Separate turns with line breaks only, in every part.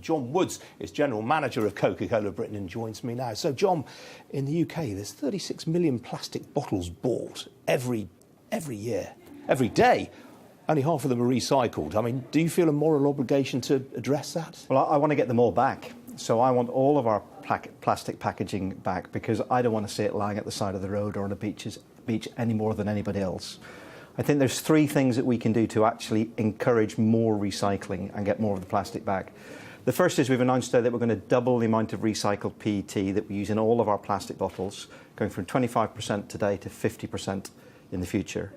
John Woods is General Manager of Coca Cola Britain and joins me now. So, John, in the UK, there's 36 million plastic bottles bought every year, every day. Only half of them are recycled. I mean, do you feel a moral obligation to address that?
Well, I want to get them all back. So I want all of our plastic packaging back because I don't want to see it lying at the side of the road or on a beach any more than anybody else. I think there's three things that we can do to actually encourage more recycling and get more of the plastic back. The first is we've announced that we're going to double the amount of recycled PET that we use in all of our plastic bottles, going from 25% today to 50% in the future.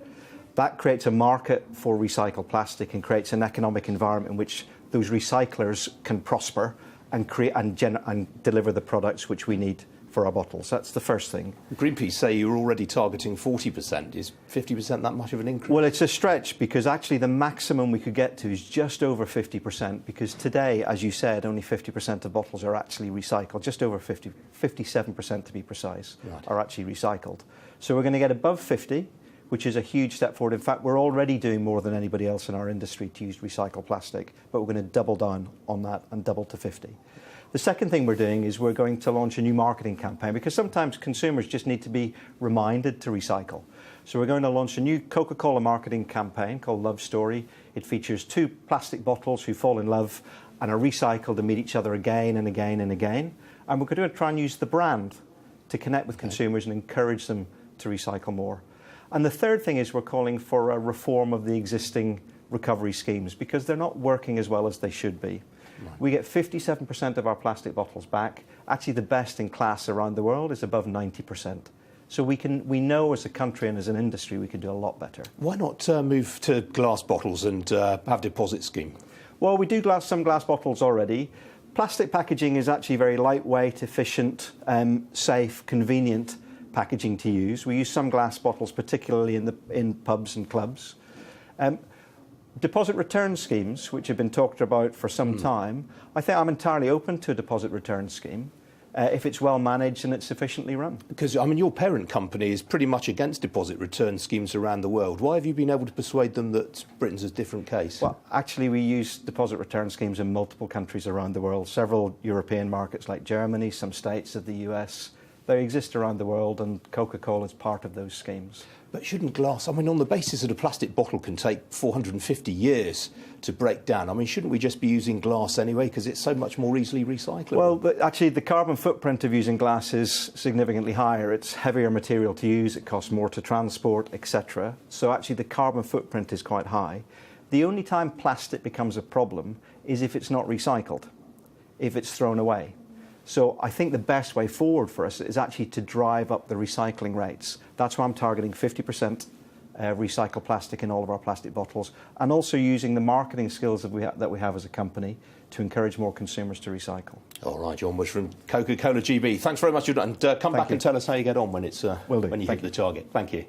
That creates a market for recycled plastic and creates an economic environment in which those recyclers can prosper and create and deliver the products which we need for our bottles. That's the first thing.
Greenpeace say you're already targeting 40%. Is 50% that much of an increase?
Well, it's a stretch because actually the maximum we could get to is just over 50% because today, as you said, only 50% of bottles are actually recycled. Just over 57% to be precise, right, are actually recycled. So we're going to get above 50, which is a huge step forward. In fact, we're already doing more than anybody else in our industry to use recycled plastic, but we're going to double down on that and double to 50. The second thing we're doing is we're going to launch a new marketing campaign because sometimes consumers just need to be reminded to recycle. So we're going to launch a new Coca Cola marketing campaign called Love Story. It features two plastic bottles who fall in love and are recycled and meet each other again and again and again. And we're going to try and use the brand to connect with consumers and encourage them to recycle more. And the third thing is we're calling for a reform of the existing recovery schemes because they're not working as well as they should be. Right. We get 57% of our plastic bottles back. Actually, the best in class around the world is above 90%. So we know as a country and as an industry we can do a lot better.
Why not move to glass bottles and have a deposit scheme?
Well, we do some glass bottles already. Plastic packaging is actually very lightweight, efficient, safe, convenient packaging to use. We use some glass bottles, particularly in pubs and clubs. Deposit return schemes, which have been talked about for some time, I think I'm entirely open to a deposit return scheme if it's well managed and it's sufficiently run.
Because, I mean, your parent company is pretty much against deposit return schemes around the world. Why have you been able to persuade them that Britain's a different case?
Well, actually, we use deposit return schemes in multiple countries around the world, several European markets like Germany, some states of the US. They exist around the world, and Coca Cola is part of those schemes.
But shouldn't glass, I mean, on the basis that a plastic bottle can take 450 years to break down, I mean, shouldn't we just be using glass anyway because it's so much more easily recyclable?
Well, actually, the carbon footprint of using glass is significantly higher. It's heavier material to use, it costs more to transport, etc. So actually, the carbon footprint is quite high. The only time plastic becomes a problem is if it's not recycled, if it's thrown away. So I think the best way forward for us is actually to drive up the recycling rates. That's why I'm targeting 50% recycled plastic in all of our plastic bottles, and also using the marketing skills that we have as a company to encourage more consumers to recycle.
All right, John Woods from Coca Cola GB. Thanks very much, and come back and tell us how you get on when you hit the target. Thank you.